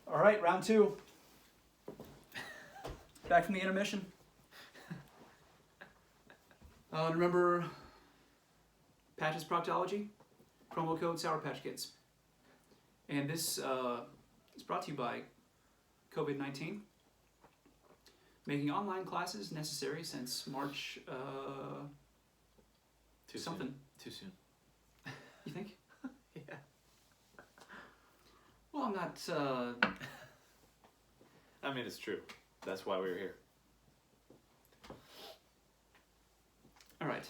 All right, round two. Back from the intermission. Remember Patch's Proctology? Promo code Sour Patch Kids. And this is brought to you by COVID-19. Making online classes necessary since March Too something. Too soon. You think? Yeah. Well, I'm not... I mean, it's true. That's why we were here. All right.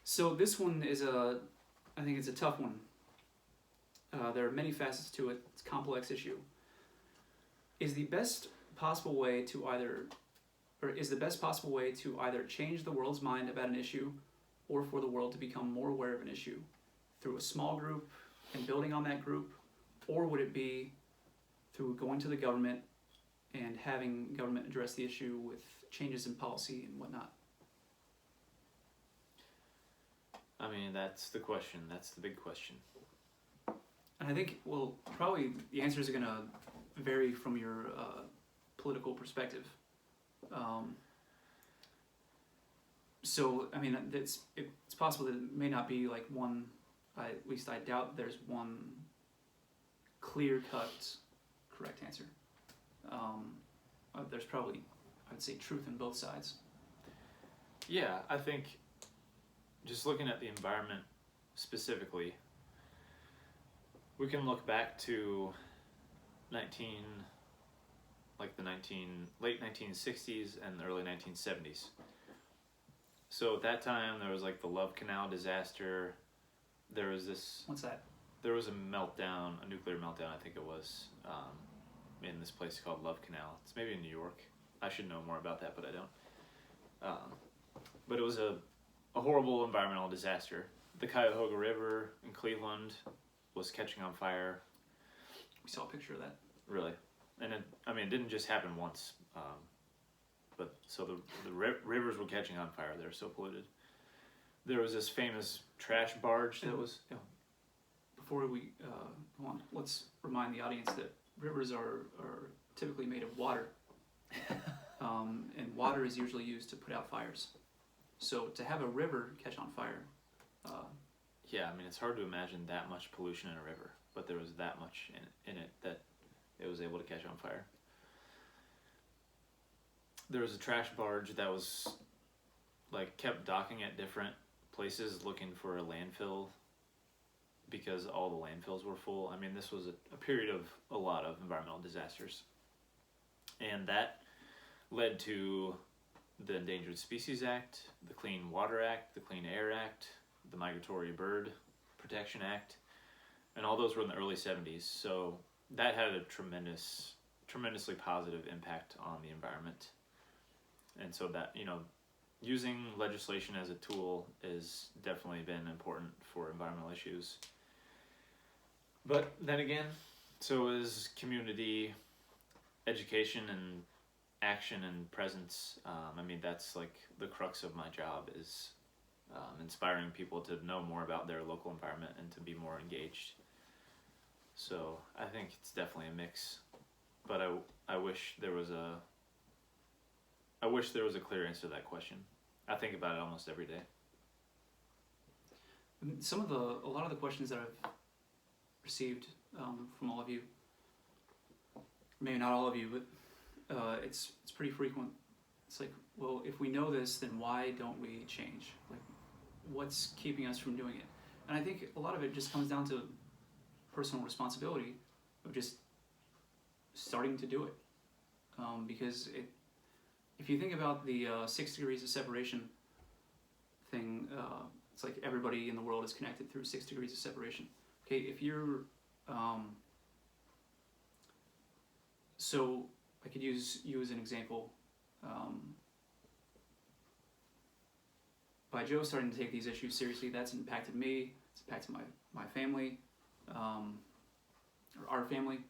So this one is I think it's a tough one. There are many facets to it. It's a complex issue. Is the best possible way to either change the world's mind about an issue, or for the world to become more aware of an issue through a small group and building on that group, or would it be through going to the government and having government address the issue with changes in policy and whatnot? I mean, that's the question. That's the big question. And I think, well, probably the answers are going to vary from your political perspective. So, I mean, it's possible that it may not be like one, at least I doubt there's one clear-cut correct answer. There's probably, I'd say, truth in both sides. Yeah, I think just looking at the environment specifically, we can look back to late 1960s and the early 1970s. So at that time, there was like the Love Canal disaster. There was this... What's that? There was a meltdown, a nuclear meltdown, I think it was, in this place called Love Canal. It's maybe in New York. I should know more about that, but I don't. But it was a horrible environmental disaster. The Cuyahoga River in Cleveland was catching on fire. We saw a picture of that. Really? And it didn't just happen once. But so the rivers were catching on fire. They were so polluted. There was this famous trash barge that was... Before we go on, let's remind the audience that rivers are typically made of water. And water is usually used to put out fires. So to have a river catch on fire... yeah, I mean, it's hard to imagine that much pollution in a river, but there was that much in it that it was able to catch on fire. There was a trash barge that was, kept docking at different places looking for a landfill because all the landfills were full. I mean, this was a period of a lot of environmental disasters. And that led to the Endangered Species Act, the Clean Water Act, the Clean Air Act, the Migratory Bird Protection Act, and all those were in the early 70s. So that had a tremendously positive impact on the environment. And so that, using legislation as a tool has definitely been important for environmental issues. But then again, so is community education and action and presence. That's like the crux of my job is inspiring people to know more about their local environment and to be more engaged. So I think it's definitely a mix, but I wish there was a clear answer to that question. I think about it almost every day. A lot of the questions that I've received from all of you, maybe not all of you, but it's pretty frequent. It's like, well, if we know this, then why don't we change? Like, what's keeping us from doing it? And I think a lot of it just comes down to personal responsibility of just starting to do it. Because if you think about the 6 degrees of separation thing, it's like everybody in the world is connected through 6 degrees of separation. Okay, if you're, so I could use you as an example. By Joe starting to take these issues seriously, that's impacted me, it's impacted my family, or our family.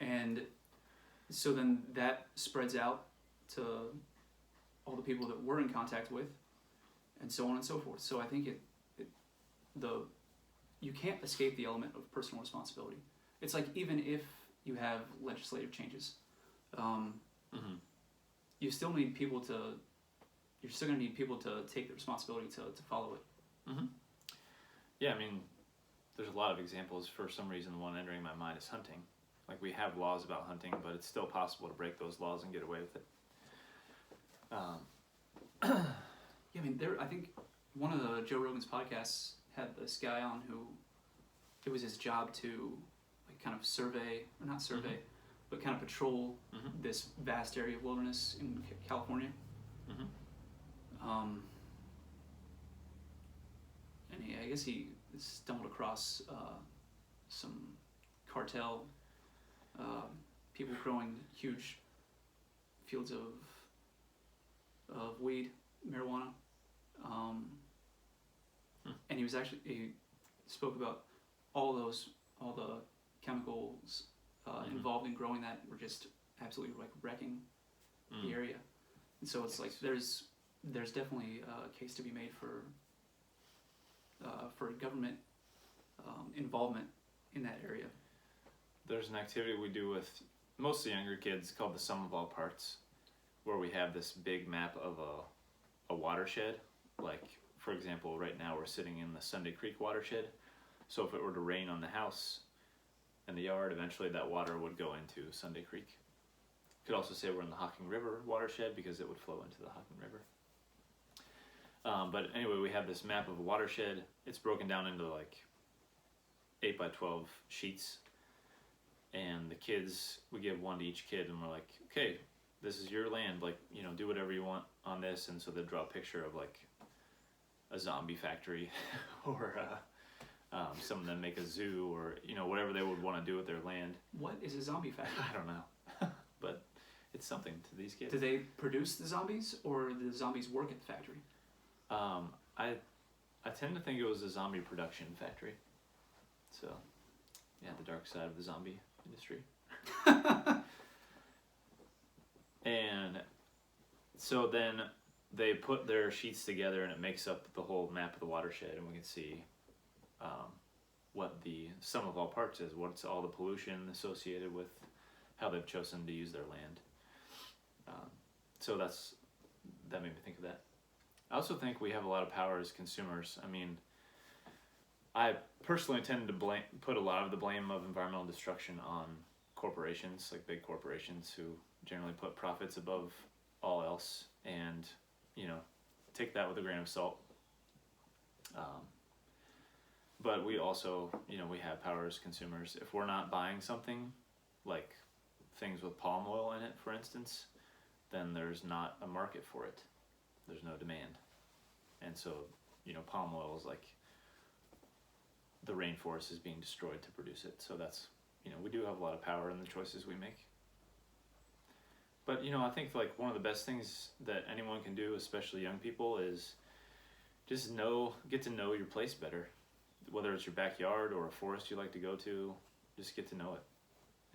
And so then that spreads out to all the people that we're in contact with, and so on and so forth. So I think you can't escape the element of personal responsibility. It's like even if you have legislative changes, you still need people to. You're still going to need people to take the responsibility to follow it. Yeah, I mean, there's a lot of examples. For some reason, the one entering my mind is hunting. Like, we have laws about hunting, but it's still possible to break those laws and get away with it. Yeah, I mean, I think one of the Joe Rogan's podcasts had this guy on who it was his job to like kind of survey, or not survey, but kind of patrol this vast area of wilderness in California. And I guess he stumbled across some cartel people growing huge fields of weed, marijuana, and he spoke about all the chemicals involved in growing that were just absolutely like wrecking the area, and so it's like there's definitely a case to be made for government involvement in that area. There's an activity we do with mostly younger kids called the Sum of All Parts, where we have this big map of a watershed. Like, for example, right now we're sitting in the Sunday Creek watershed. So if it were to rain on the house and the yard, eventually that water would go into Sunday Creek. Could also say we're in the Hocking River watershed because it would flow into the Hocking River. But anyway, we have this map of a watershed. It's broken down into like 8 by 12 sheets. And the kids, we give one to each kid, and we're like, okay, this is your land, like, you know, do whatever you want on this. And so they draw a picture of like a zombie factory or some of them make a zoo, or, you know, whatever they would want to do with their land. What is a zombie factory? I don't know, but it's something to these kids. Do they produce the zombies, or do the zombies work at the factory? I tend to think it was a zombie production factory. So, yeah, the dark side of the zombie industry. And so then they put their sheets together, and it makes up the whole map of the watershed, and we can see what the sum of all parts is, what's all the pollution associated with how they've chosen to use their land. So that made me think of that. I also think we have a lot of power as consumers. I mean, I personally tend to put a lot of the blame of environmental destruction on corporations, like big corporations who generally put profits above all else, and, you know, take that with a grain of salt. But we also, you know, we have power as consumers. If we're not buying something, like things with palm oil in it, for instance, then there's not a market for it. There's no demand. And so, you know, palm oil is like the rainforest is being destroyed to produce it. So that's, you know, we do have a lot of power in the choices we make. But, you know, I think like one of the best things that anyone can do, especially young people, is just get to know your place better. Whether it's your backyard or a forest you like to go to, just get to know it.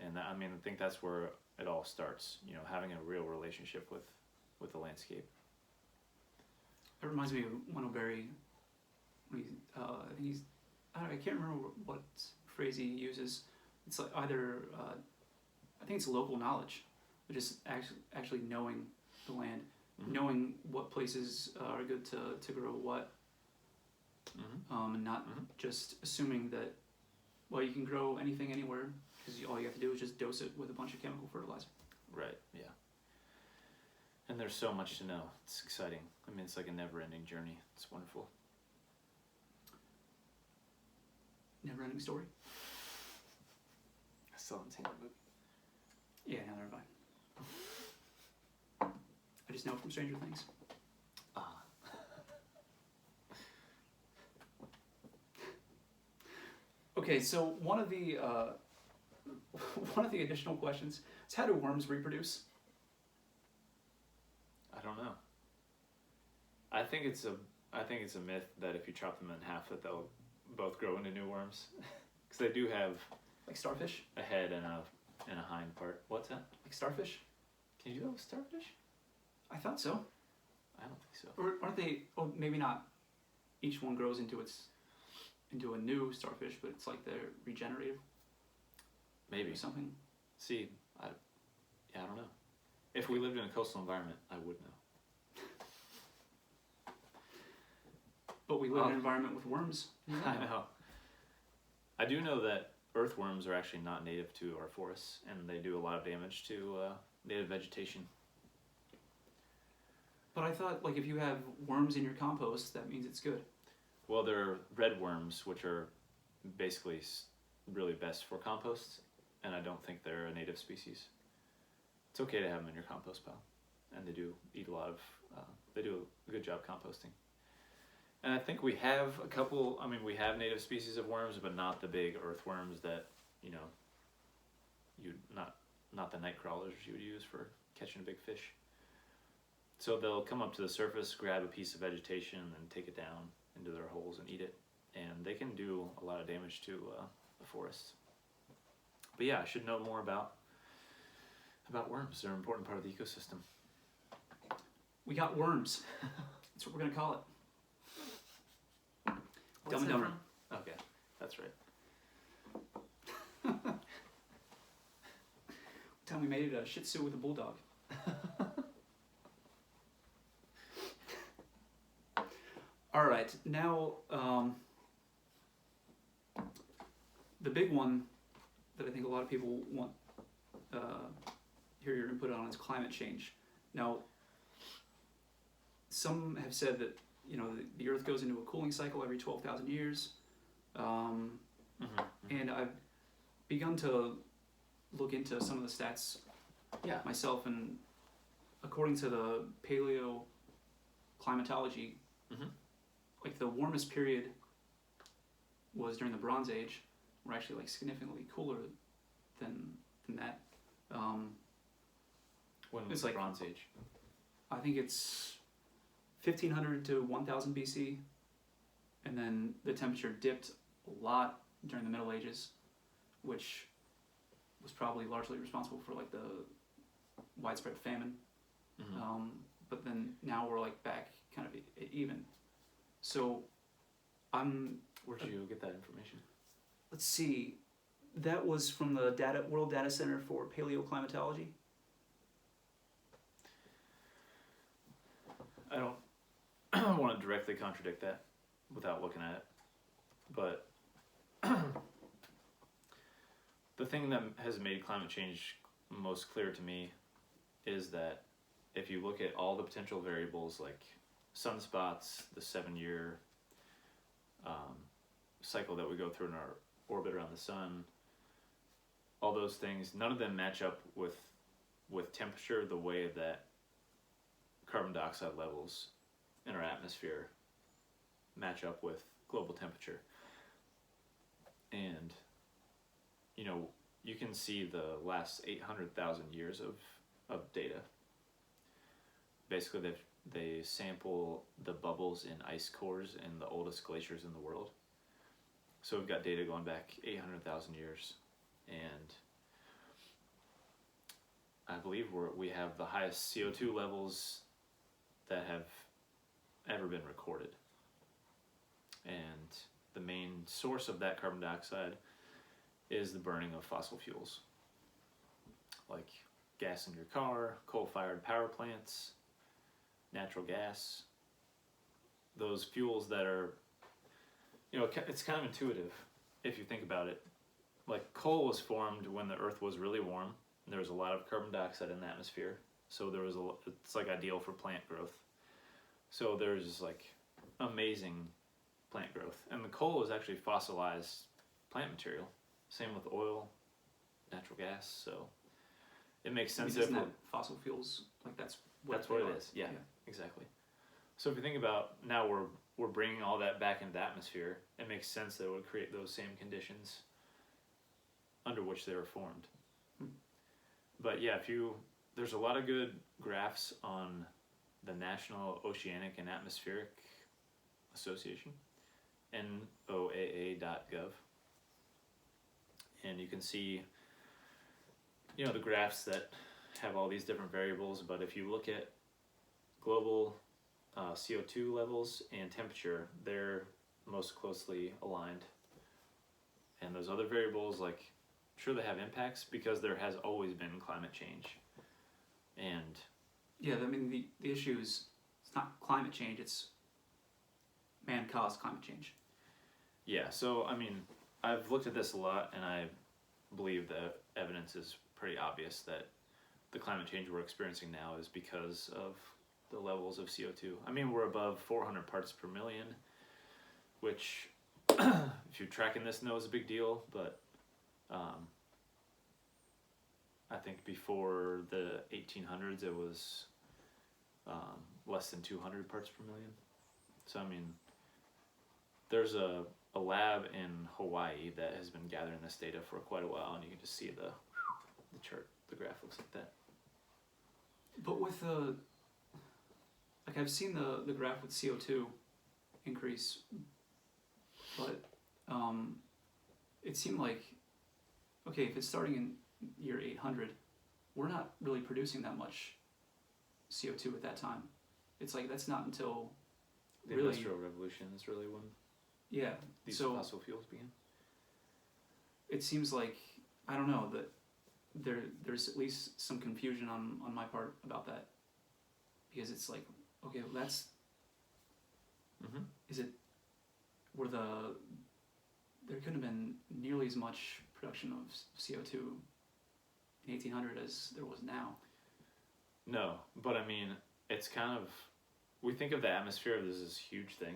And I mean, I think that's where it all starts, you know, having a real relationship with the landscape. It reminds me of Wendell Berry. I can't remember what phrase he uses. It's like either, I think it's local knowledge, but just actually knowing the land, knowing what places are good to grow what, and not just assuming that, well, you can grow anything anywhere, because all you have to do is just dose it with a bunch of chemical fertilizer. Right, yeah. And there's so much to know. It's exciting. I mean, it's like a never-ending journey. It's wonderful. Never-ending story. I still haven't seen that movie. Yeah, neither have I. I just know it from Stranger Things. Okay, so one of the additional questions is, how do worms reproduce? I don't know. I think it's a myth that if you chop them in half, that they'll both grow into new worms, because they do have Like starfish? a head and a hind part. What's that? Like starfish? Can you do that with starfish? I thought so. I don't think so. Or aren't they? Oh, maybe not. Each one grows into its into a new starfish, but it's like they're regenerative Maybe. or something. See, I don't know. If we lived in a coastal environment, I would know. But we live in an environment with worms. I know. I do know that earthworms are actually not native to our forests, and they do a lot of damage to native vegetation. But I thought, like, if you have worms in your compost, that means it's good. Well, there are red worms, which are basically really best for compost, and I don't think they're a native species. It's okay to have them in your compost pile, and they do eat a lot of. They do a good job composting. And I think we have a couple. I mean, we have native species of worms, but not the big earthworms that you not the night crawlers you would use for catching a big fish. So they'll come up to the surface, grab a piece of vegetation, and take it down into their holes and eat it. And they can do a lot of damage to the forests. But yeah, I should know more about worms. They're an important part of the ecosystem. We got worms. That's what we're gonna call it. Dumb and Dumber. Okay, that's right. Time we made it a Shih Tzu with a bulldog. All right, now the big one that I think a lot of people want hear your input on is climate change. Now, some have said that the Earth goes into a cooling cycle every 12,000 years, and I've begun to look into some of the stats myself, and according to the paleoclimatology, like the warmest period was during the Bronze Age. We're actually like significantly cooler than that. When was It's the like- Bronze Age? I think it's 1500 to 1000 BC, and then the temperature dipped a lot during the Middle Ages, which was probably largely responsible for like the widespread famine. But then now we're like back kind of even. So Where'd you get that information? let's see, that was from the World Data Center for Paleoclimatology. I don't want to directly contradict that without looking at it, but the thing that has made climate change most clear to me is that if you look at all the potential variables like sunspots, the 7-year cycle that we go through in our orbit around the sun, all those things, none of them match up with temperature the way that carbon dioxide levels in our atmosphere match up with global temperature. And you can see the last 800,000 years of data. Basically, they sample the bubbles in ice cores in the oldest glaciers in the world. So we've got data going back 800,000 years, and I believe we have the highest CO2 levels that have ever been recorded. And the main source of that carbon dioxide is the burning of fossil fuels, like gas in your car, coal-fired power plants, natural gas. Those fuels that are, it's kind of intuitive if you think about it. Like coal was formed when the Earth was really warm, and there was a lot of carbon dioxide in the atmosphere. So it's like ideal for plant growth. So there's just like amazing plant growth. And the coal is actually fossilized plant material. Same with oil, natural gas. So it makes sense. Isn't that fossil fuels? Like that's what it is. Yeah, exactly. So if you think about now we're bringing all that back into the atmosphere, it makes sense that it would create those same conditions under which they were formed. But yeah, there's a lot of good graphs on the National Oceanic and Atmospheric Association, NOAA.gov. And you can see, the graphs that have all these different variables, but if you look at global CO2 levels and temperature, they're most closely aligned. And those other variables, like, sure they have impacts because there has always been climate change. And Yeah, I mean, the issue is it's not climate change, it's man-caused climate change. yeah, so I mean, I've looked at this a lot, and I believe the evidence is pretty obvious that the climate change we're experiencing now is because of the levels of CO2. I mean, we're above 400 parts per million, which, if you're tracking this, know is a big deal, but I think before the 1800s it was less than 200 parts per million. So, I mean, there's a lab in Hawaii that has been gathering this data for quite a while, and you can just see the chart, the graph looks like that. But with like I've seen the graph with CO2 increase, but it seemed like, okay, if it's starting in year 800, we're not really producing that much CO2 at that time. It's like that's not until The really, Industrial Revolution is really when yeah. these So fossil fuels began. it seems like, I don't know, that there's at least some confusion on my part about that, because it's like, okay, well that's, Mm-hmm. is it, there couldn't have been nearly as much production of CO2 in 1800 as there was now. No, but I mean, it's kind of, we think of the atmosphere as this huge thing,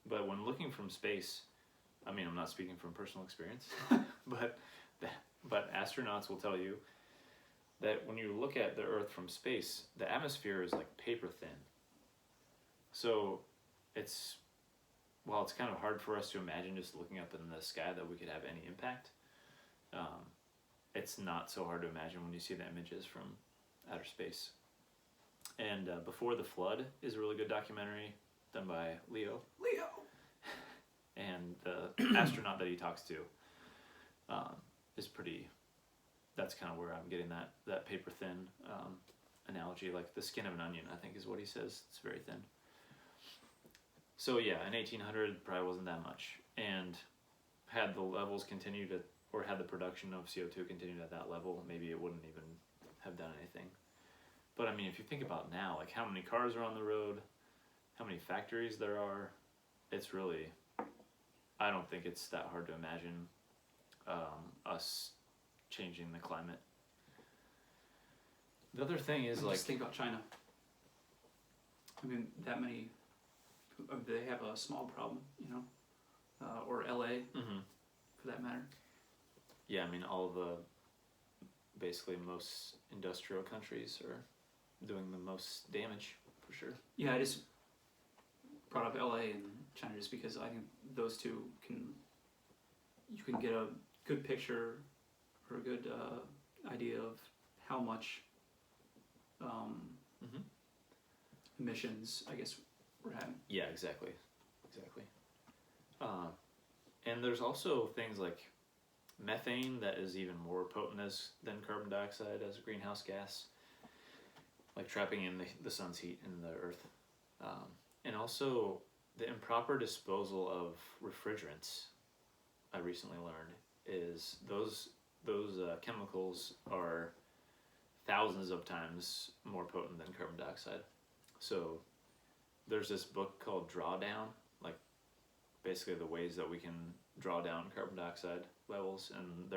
but when looking from space, I mean, I'm not speaking from personal experience, but astronauts will tell you that when you look at the Earth from space, the atmosphere is like paper thin. So it's, while it's kind of hard for us to imagine just looking up in the sky that we could have any impact, it's not so hard to imagine when you see the images from outer space. And Before the Flood is a really good documentary done by Leo. And the astronaut that he talks to is pretty, that's kind of where I'm getting that paper thin analogy, like the skin of an onion, I think is what he says. It's very thin. So yeah, in 1800 probably wasn't that much. And had the levels continued at, or had the production of CO2 continued at that level, maybe it wouldn't even have done anything. But I mean, if you think about now, like how many cars are on the road, how many factories there are, it's really, I don't think it's that hard to imagine us changing the climate. The other thing is, like, Just think about China. I mean, that many, they have a smog problem, you know, or LA mm-hmm. for that matter. Yeah, I mean, all the, basically most industrial countries are doing the most damage, for sure. Yeah, I just brought up LA and China just because I think those two you can get a good picture or a good idea of how much Mm-hmm. emissions, I guess, we're having. Yeah, exactly. And there's also things like methane that is even more potent than carbon dioxide as a greenhouse gas, like trapping in the sun's heat in the earth. And also the improper disposal of refrigerants, I recently learned, is those chemicals are thousands of times more potent than carbon dioxide. So there's this book called Drawdown, like basically the ways that we can draw down carbon dioxide levels, and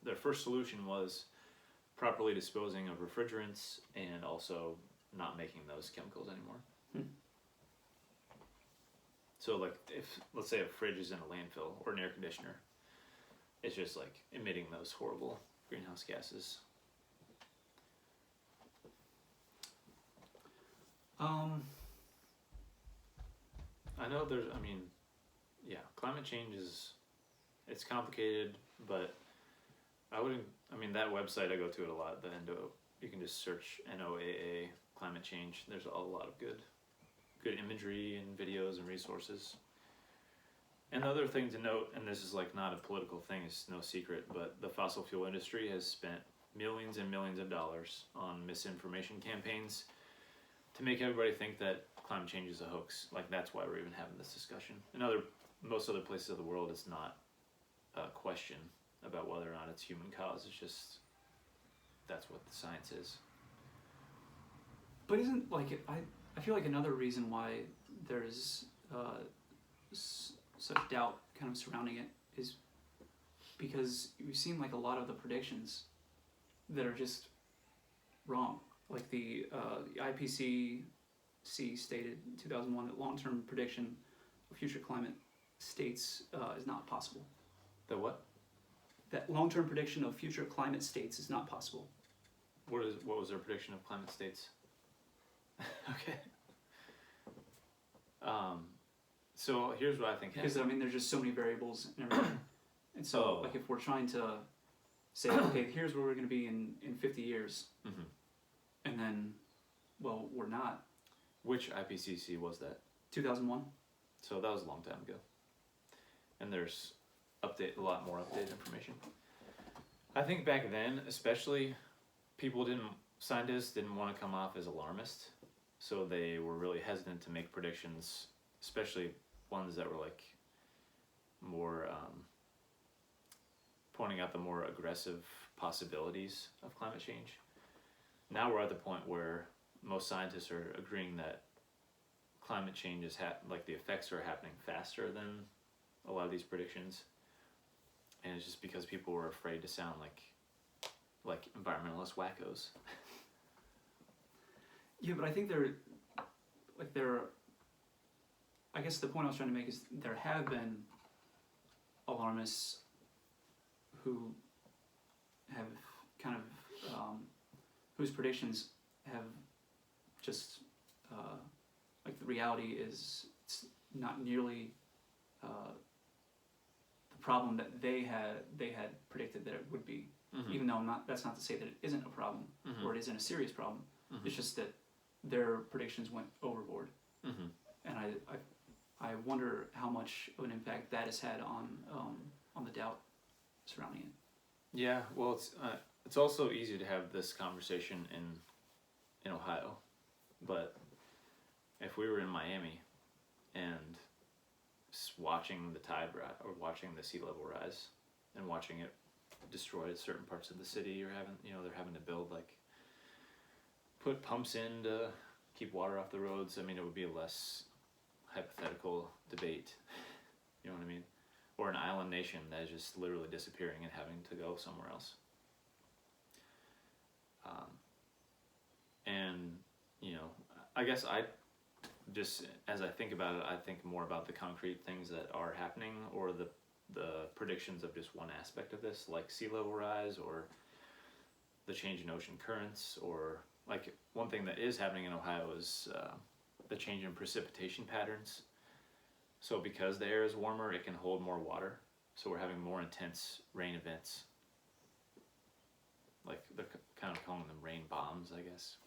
their first solution was properly disposing of refrigerants and also not making those chemicals anymore. So like, if let's say a fridge is in a landfill or an air conditioner, it's just like emitting those horrible greenhouse gases. I know climate change it's complicated, but that website I go to it a lot, you can just search NOAA climate change. There's a lot of good imagery and videos and resources. And the other thing to note, and this is like not a political thing, it's no secret, but the fossil fuel industry has spent millions and millions of dollars on misinformation campaigns to make everybody think that climate change is a hoax. Like, that's why we're even having this discussion. And other most other places of the world, it's not a question about whether or not it's human cause. It's just that's what the science is. But isn't like I feel like another reason why there's such doubt kind of surrounding it is because we've seen like a lot of the predictions that are just wrong. Like the IPCC stated in 2001 that long-term prediction of future climate states is not possible. The what? That long-term prediction of future climate states is not possible. What was their prediction of climate states? Okay. So here's what I think Because happened. I mean, there's just so many variables and everything. And so, Oh. like, if we're trying to say, okay, here's where we're going to be in 50 years, Mhm. and then, well, we're not. Which IPCC was that? 2001. So that was a long time ago. And there's a lot more updated information. I think back then, especially, scientists didn't want to come off as alarmist, so they were really hesitant to make predictions, especially ones that were like more pointing out the more aggressive possibilities of climate change. Now we're at the point where most scientists are agreeing that climate change is like the effects are happening faster than a lot of these predictions, and it's just because people were afraid to sound like environmentalist wackos. Yeah, but I think I guess the point I was trying to make is there have been alarmists who have kind of, whose predictions have just, like the reality is it's not nearly the problem that they had predicted that it would be. Mm-hmm. Even though that's not to say that it isn't a problem Mm-hmm. or it isn't a serious problem. Mm-hmm. It's just that their predictions went overboard, Mm-hmm. and I wonder how much of an impact that has had on the doubt surrounding it. Yeah, well, it's also easy to have this conversation in Ohio, but if we were in Miami and watching the tide rise or watching the sea level rise and watching it destroy certain parts of the city, or they're having to build put pumps in to keep water off the roads. I mean, it would be a less hypothetical debate. You know what I mean? Or an island nation that is just literally disappearing and having to go somewhere else. And I guess as I think about it, I think more about the concrete things that are happening, or the predictions of just one aspect of this, like sea level rise or the change in ocean currents, or like one thing that is happening in Ohio is the change in precipitation patterns. So because the air is warmer, it can hold more water. So we're having more intense rain events. Like they're kind of calling them rain bombs, I guess.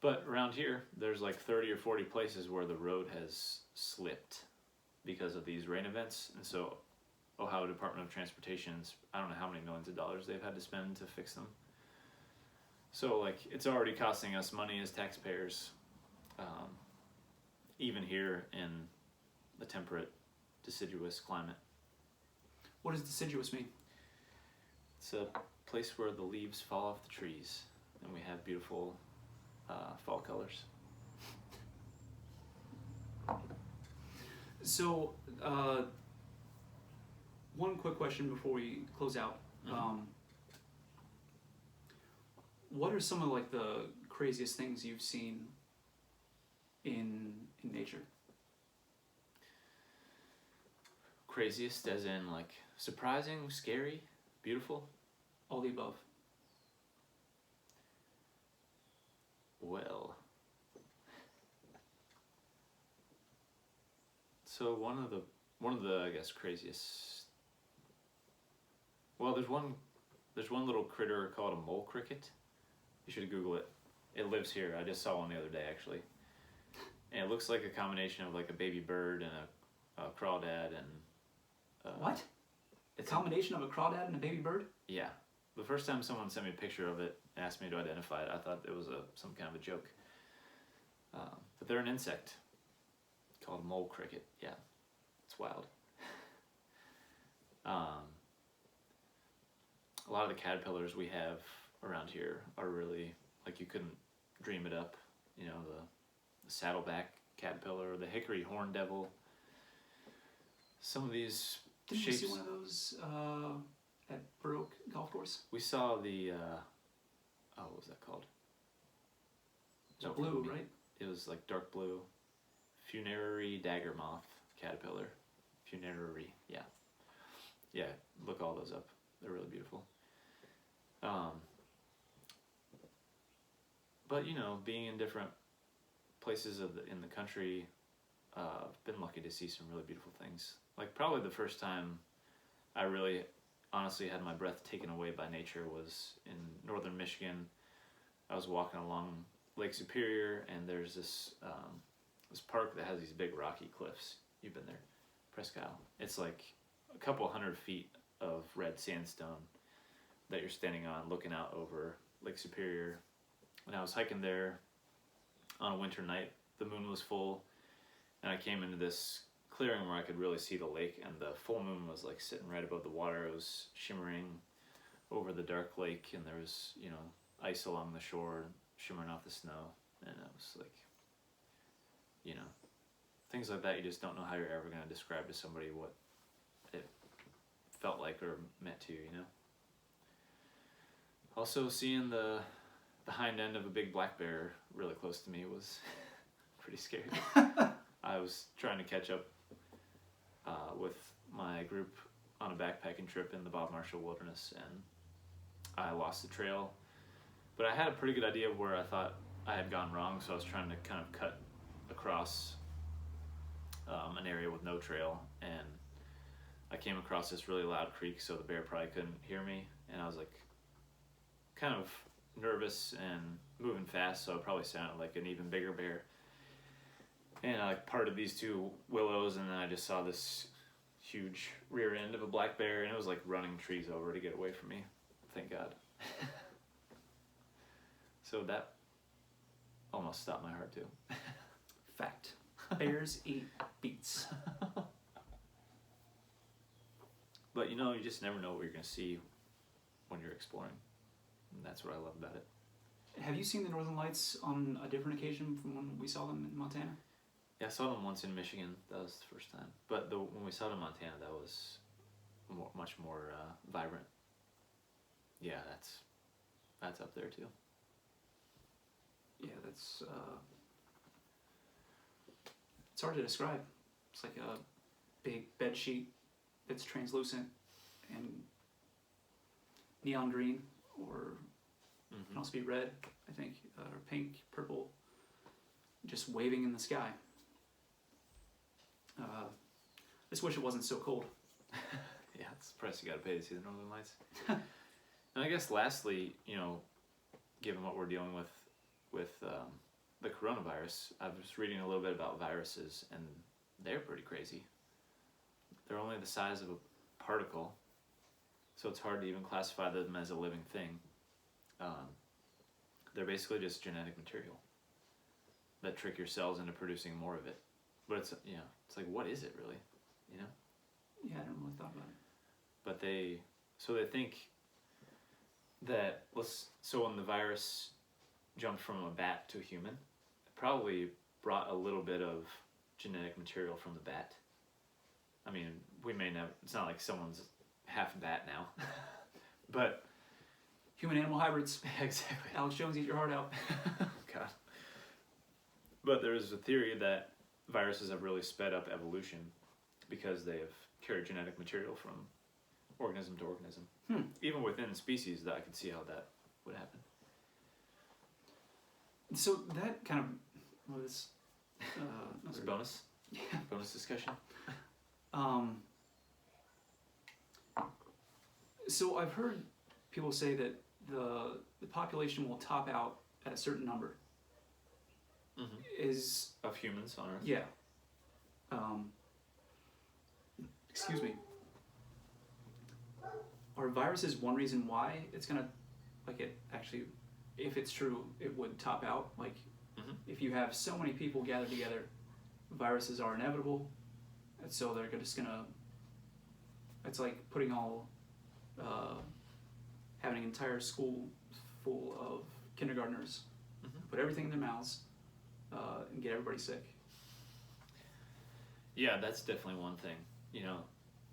But around here, there's like 30 or 40 places where the road has slipped because of these rain events. And so Ohio Department of Transportation's, I don't know how many millions of dollars they've had to spend to fix them. So it's already costing us money as taxpayers, even here in the temperate, deciduous climate. What does deciduous mean? It's a place where the leaves fall off the trees and we have beautiful fall colors. So, one quick question before we close out. Mm-hmm. What are some of the craziest things you've seen in nature? Craziest as in surprising, scary, beautiful? All the above. Well, so one of the I guess craziest. Well, there's one little critter called a mole cricket. You should Google it. It lives here. I just saw one the other day actually, and it looks like a combination of a baby bird and a crawdad and. What? A combination of a crawdad and a baby bird? Yeah. The first time someone sent me a picture of it and asked me to identify it, I thought it was some kind of a joke. But they're an insect called mole cricket. Yeah, it's wild. A lot of the caterpillars we have around here are really like you couldn't dream it up. You know, the saddleback caterpillar, the hickory horn devil. Some of these Didn't shapes. you see one of those at Burr Oak Golf Course? We saw the what was that called? It's blue, right? It was like dark blue, funerary dagger moth caterpillar. Funerary, yeah. Yeah, look all those up. They're really beautiful. But you know, being in different places in the country, I've been lucky to see some really beautiful things. Like probably the first time I really honestly had my breath taken away by nature was in northern Michigan. I was walking along Lake Superior, and there's this park that has these big rocky cliffs. You've been there, Presque Isle. It's like a couple 100 feet of red sandstone that you're standing on, looking out over Lake Superior. And I was hiking there on a winter night. The moon was full, and I came into this clearing where I could really see the lake, and the full moon was like sitting right above the water. It was shimmering over the dark lake, and there was, you know, ice along the shore shimmering off the snow, and it was like, you know, things like that you just don't know how you're ever going to describe to somebody what it felt like or meant to you, you know. Also seeing the hind end of a big black bear really close to me was pretty scary. I was trying to catch up with my group on a backpacking trip in the Bob Marshall Wilderness, and I lost the trail. But I had a pretty good idea of where I thought I had gone wrong, so I was trying to kind of cut across an area with no trail, and I came across this really loud creek, so the bear probably couldn't hear me, and I was like kind of nervous and moving fast, so I probably sounded like an even bigger bear. And I parted these two willows, and then I just saw this huge rear end of a black bear, and it was like running trees over to get away from me. Thank God. So that almost stopped my heart too. Fact. Bears eat beets. But you know, you just never know what you're going to see when you're exploring. And that's what I love about it. Have you seen the Northern Lights on a different occasion from when we saw them in Montana? Yeah, I saw them once in Michigan. That was the first time. But when we saw them in Montana, that was much more vibrant. Yeah, that's up there too. Yeah, that's it's hard to describe. It's like a big bed sheet that's translucent and neon green, or it can also be red, I think, or pink, purple, just waving in the sky. I just wish it wasn't so cold. Yeah, it's the price you gotta pay to see the Northern Lights. And I guess lastly, you know, given what we're dealing with the coronavirus, I was reading a little bit about viruses, and they're pretty crazy. They're only the size of a particle, so it's hard to even classify them as a living thing. They're basically just genetic material that trick your cells into producing more of it. But it's, you know, it's like, what is it really, you know? Yeah, I never really thought about it. But they think that, so when the virus jumped from a bat to a human, it probably brought a little bit of genetic material from the bat. I mean, we may never, it's not like someone's half bat now. But Human-animal hybrids. exactly. Alex Jones, eat your heart out. God. But there is a theory that viruses have really sped up evolution because they have carried genetic material from organism to organism. Even within species, that I could see how that would happen. So that kind of was It's a bonus. Yeah. Bonus discussion. So I've heard people say that the population will top out at a certain number. Is Of humans on Earth. yeah. Excuse me. Are viruses one reason why it's gonna, like, it actually, if it's true, it would top out? Like, if you have so many people gathered together viruses are inevitable, and so they're just gonna. It's like putting having an entire school full of kindergartners, put everything in their mouths, and get everybody sick. Yeah, that's definitely one thing, you know,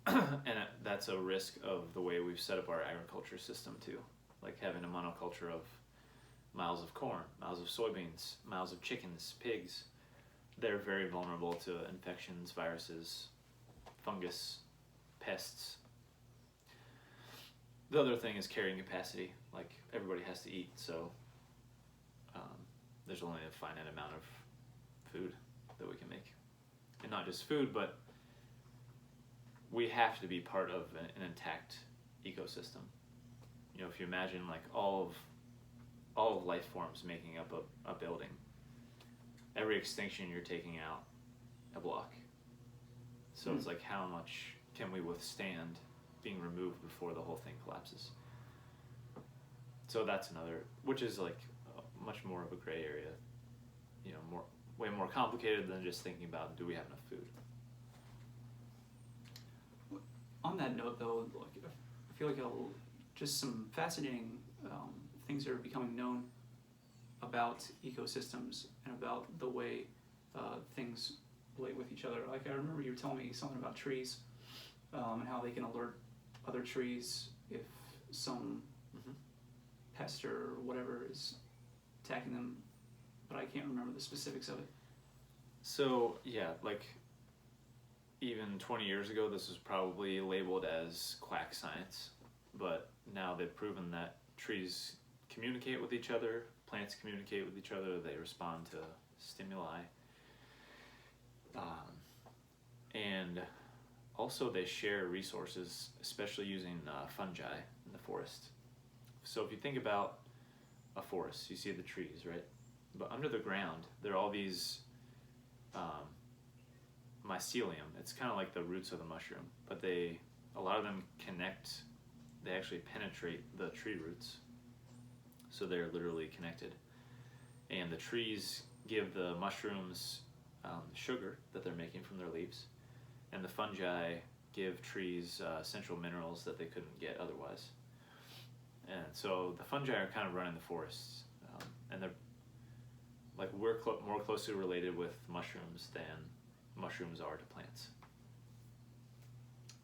and that's a risk of the way we've set up our agriculture system too, like having a monoculture of miles of corn, miles of soybeans, miles of chickens, pigs. They're very vulnerable to infections, viruses, fungus, pests. The other thing is carrying capacity. Like, everybody has to eat, so there's only a finite amount of food that we can make. And not just food, but we have to be part of an intact ecosystem. You know, if you imagine like all of life forms making up a building, every extinction you're taking out a block. So it's like, how much can we withstand being removed before the whole thing collapses? So that's another, which is like much more of a gray area, you know, way more complicated than just thinking about, do we have enough food? On that note, though, like, I feel like just some fascinating things are becoming known about ecosystems and about the way things relate with each other. Like, I remember you were telling me something about trees and how they can alert other trees if some pest or whatever is attacking them, but I can't remember the specifics of it. So yeah, like even 20 years ago, this was probably labeled as quack science, but now they've proven that trees communicate with each other, plants communicate with each other, they respond to stimuli, and also they share resources, especially using fungi in the forest. So if you think about a forest, you see the trees, right? But under the ground, there are all these mycelium. It's kind of like the roots of the mushroom, but a lot of them connect, they actually penetrate the tree roots. So they're literally connected. And the trees give the mushrooms sugar that they're making from their leaves. And the fungi give trees essential minerals that they couldn't get otherwise. And so the fungi are kind of running the forests. And they're like, we're more closely related with mushrooms than mushrooms are to plants.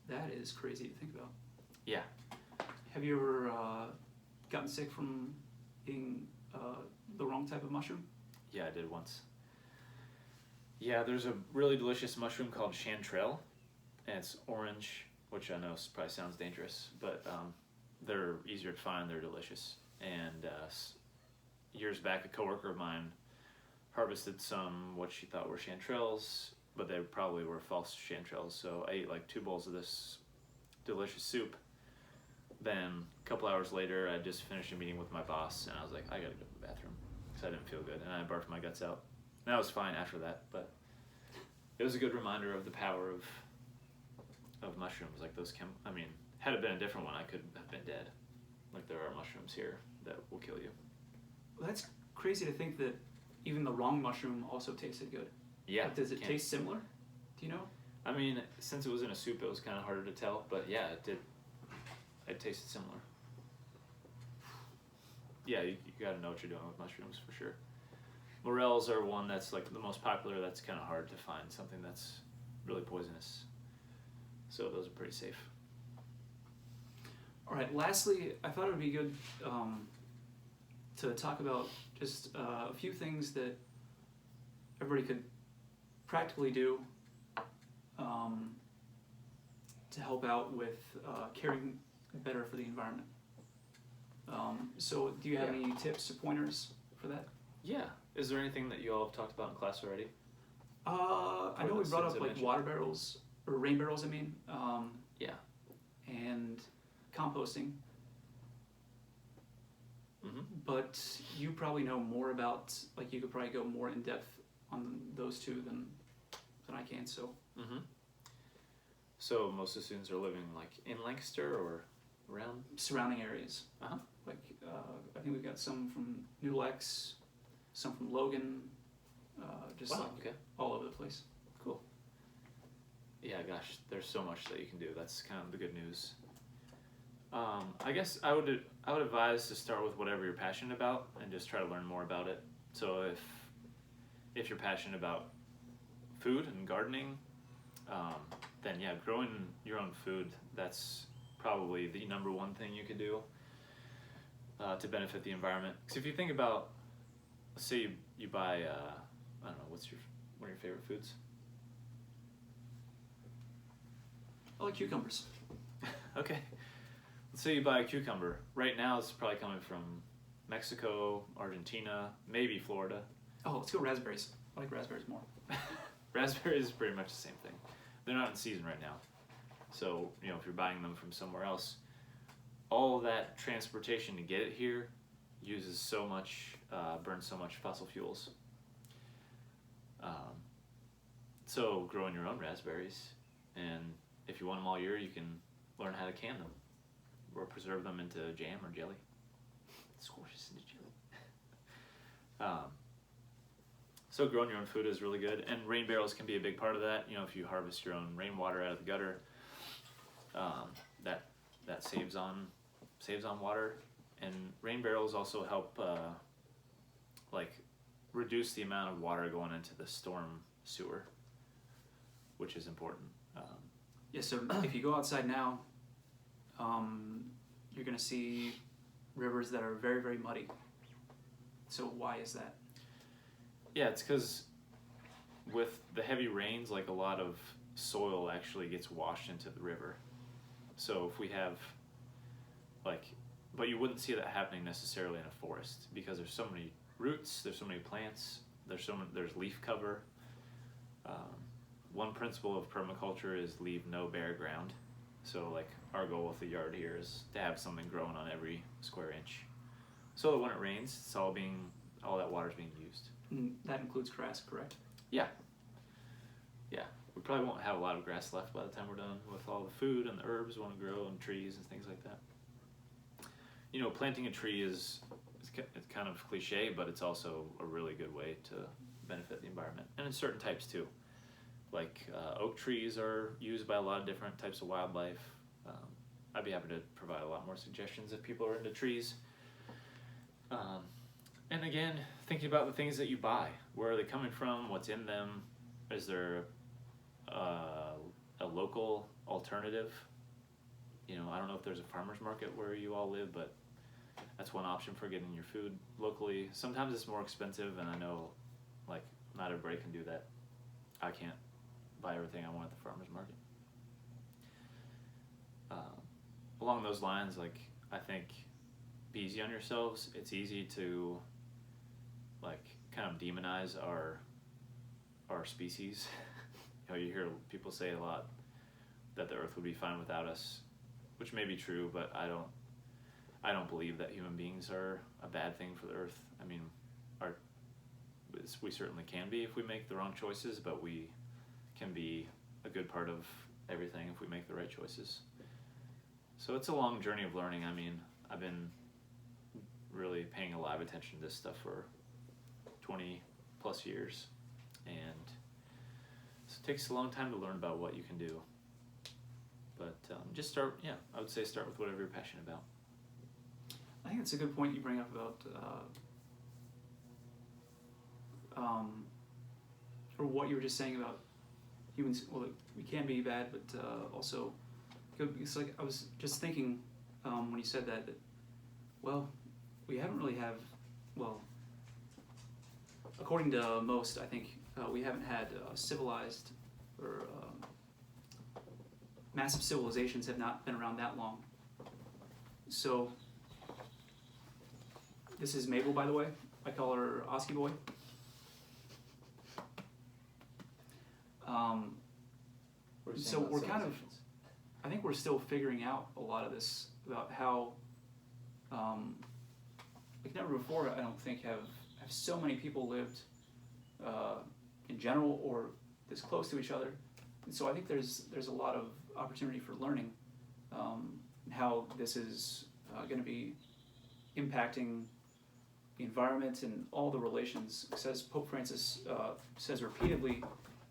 That is crazy to think about. Yeah. Have you ever gotten sick from eating the wrong type of mushroom? Yeah, I did once. Yeah, there's a really delicious mushroom called chanterelle, and it's orange, which I know probably sounds dangerous, but they're easier to find, they're delicious. And years back, a coworker of mine harvested some what she thought were chanterelles, but they probably were false chanterelles. So I ate like 2 bowls of this delicious soup. Then a couple hours later, I just finished a meeting with my boss, and I was like, I gotta go to the bathroom because I didn't feel good, and I barfed my guts out. And I was fine after that, but it was a good reminder of the power of mushrooms. Like those I mean, had it been a different one, I could have been dead. Like there are mushrooms here that will kill you. Well, that's crazy to think that even the wrong mushroom also tasted good. Yeah. Like, does it taste similar? Do you know? I mean, since it was in a soup, it was kind of harder to tell, but yeah, it did. It tasted similar. Yeah, you gotta know what you're doing with mushrooms for sure. Morels are one that's like the most popular. That's kind of hard to find something that's really poisonous. So those are pretty safe. All right. Lastly, I thought it would be good to talk about just a few things that everybody could practically do to help out with caring better for the environment. So do you have any tips or pointers for that? Yeah. Is there anything that you all have talked about in class already? I know we brought up like water barrels, or rain barrels, I mean. Yeah. And composting. Mm-hmm. But you probably know more about, like, you could probably go more in depth on those two than I can, so. Mm-hmm. So most of the students are living like in Lancaster or around? Surrounding areas. Uh-huh. Like, I think we've got some from New Lex, some from Logan, just Wow, like okay. all over the place. yeah, gosh, there's so much that you can do. That's kind of the good news. I guess I would advise to start with whatever you're passionate about and just try to learn more about it. So if you're passionate about food and gardening, then yeah, growing your own food, that's probably the number one thing you could do to benefit the environment. Because if you think about, let's say you buy, I don't know, one of your favorite foods? I like cucumbers. Okay. Let's say you buy a cucumber. Right now it's probably coming from Mexico, Argentina, maybe Florida. Oh, let's go raspberries. I like raspberries more. Raspberries is pretty much the same thing. They're not in season right now. So, you know, if you're buying them from somewhere else, all of that transportation to get it here uses so much, burns so much fossil fuels. So growing your own raspberries, and if you want them all year, you can learn how to can them or preserve them into jam or jelly. Squashes into jelly. So growing your own food is really good, and rain barrels can be a big part of that. You know, if you harvest your own rainwater out of the gutter, that saves on water, and rain barrels also help like reduce the amount of water going into the storm sewer, which is important. Yeah, so if you go outside now, you're going to see rivers that are very, very muddy. So why is that? Yeah, it's because with the heavy rains, like a lot of soil actually gets washed into the river. So if we have but you wouldn't see that happening necessarily in a forest because there's so many roots, there's so many plants, there's leaf cover. One principle of permaculture is leave no bare ground. So like our goal with the yard here is to have something growing on every square inch, so that when it rains, all that water's being used. And that includes grass, correct? Yeah. We probably won't have a lot of grass left by the time we're done with all the food and the herbs we want to grow and trees and things like that. You know, planting a tree it's kind of cliche, but it's also a really good way to benefit the environment, and in certain types too. Like oak trees are used by a lot of different types of wildlife. I'd be happy to provide a lot more suggestions if people are into trees. And again, thinking about the things that you buy. Where are they coming from? What's in them? Is there a local alternative? You know, I don't know if there's a farmer's market where you all live, but that's one option for getting your food locally. Sometimes it's more expensive, and I know, like, not everybody can do that. I can't buy everything I want at the farmer's market. Along those lines, like, I think be easy on yourselves. It's easy to like kind of demonize our species. You know, you hear people say a lot that the earth would be fine without us, which may be true, but I don't believe that human beings are a bad thing for the earth. I mean, we certainly can be if we make the wrong choices, but we can be a good part of everything if we make the right choices. So it's a long journey of learning. I mean, I've been really paying a lot of attention to this stuff for 20 plus years, and so it takes a long time to learn about what you can do. But just start, I would say start with whatever you're passionate about. I think it's a good point you bring up about or what you were just saying about humans. Well, we can be bad, but also good. It's like I was just thinking when you said that, well, we haven't really according to most, I think we haven't had civilized or massive civilizations have not been around that long. So this is Mabel, by the way. I call her Oski Boy. So we're kind of, I think we're still figuring out a lot of this about how, like never before, I don't think have so many people lived in general or this close to each other. And so I think there's a lot of opportunity for learning how this is going to be impacting the environment and all the relations. Says Pope Francis says repeatedly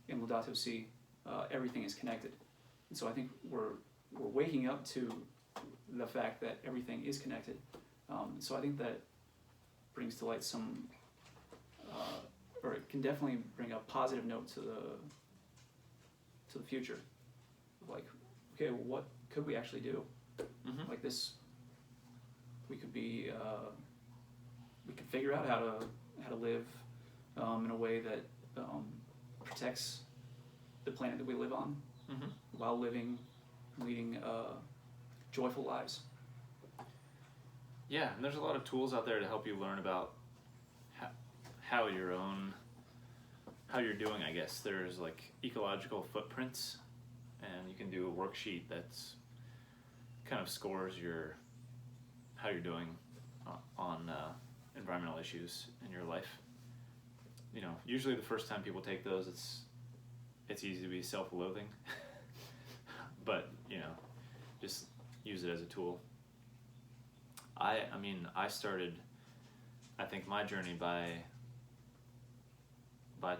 in Laudato Si, everything is connected. And so I think we're waking up to the fact that everything is connected. So I think that brings to light some, or it can definitely bring a positive note to the future. Like, okay, what could we actually do? Mm-hmm. Like this, we could be, we could figure out how to live in a way that protects the planet that we live on, Mm-hmm. while leading joyful lives. Yeah, and there's a lot of tools out there to help you learn about how you're doing, I guess. There's like ecological footprints, and you can do a worksheet that's kind of scores how you're doing on environmental issues in your life. You know, usually the first time people take those, it's easy to be self-loathing, but you know, just use it as a tool. I started, I think, my journey by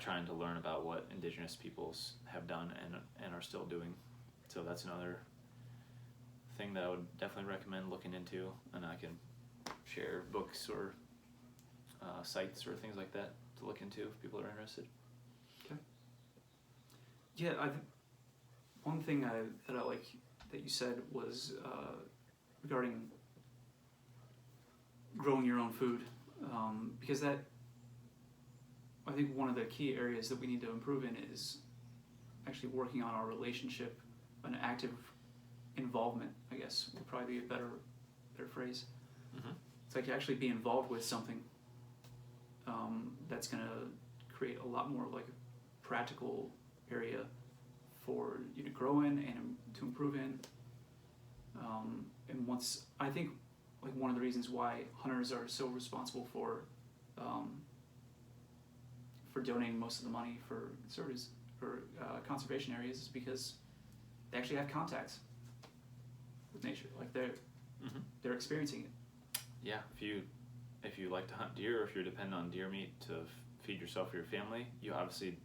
trying to learn about what indigenous peoples have done and are still doing. So that's another thing that I would definitely recommend looking into, and I can share books or sites or things like that to look into if people are interested. Yeah, one thing that I like that you said was regarding growing your own food, because that, I think one of the key areas that we need to improve in is actually working on our relationship, an active involvement, I guess would probably be a better phrase. Mm-hmm. It's like actually be involved with something that's going to create a lot more of like a practical area for you to grow in and to improve in. And once, I think, like one of the reasons why hunters are so responsible for donating most of the money for service or conservation areas is because they actually have contacts with nature. Like they're experiencing it. Yeah, if you like to hunt deer, or if you're dependent on deer meat to feed yourself or your family, you obviously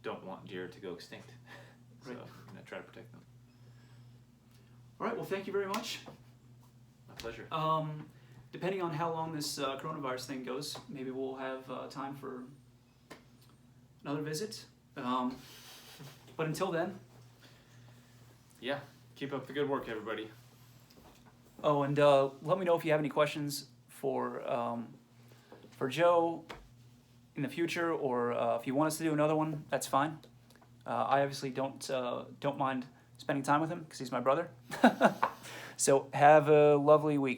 don't want deer to go extinct. So Right. you're gonna try to protect them. All right. Well, thank you very much. My pleasure. Depending on how long this coronavirus thing goes, maybe we'll have time for another visit. But until then. Yeah, keep up the good work, everybody. Oh, and let me know if you have any questions for Joe in the future, or if you want us to do another one, that's fine. I obviously don't mind spending time with him because he's my brother. So have a lovely week.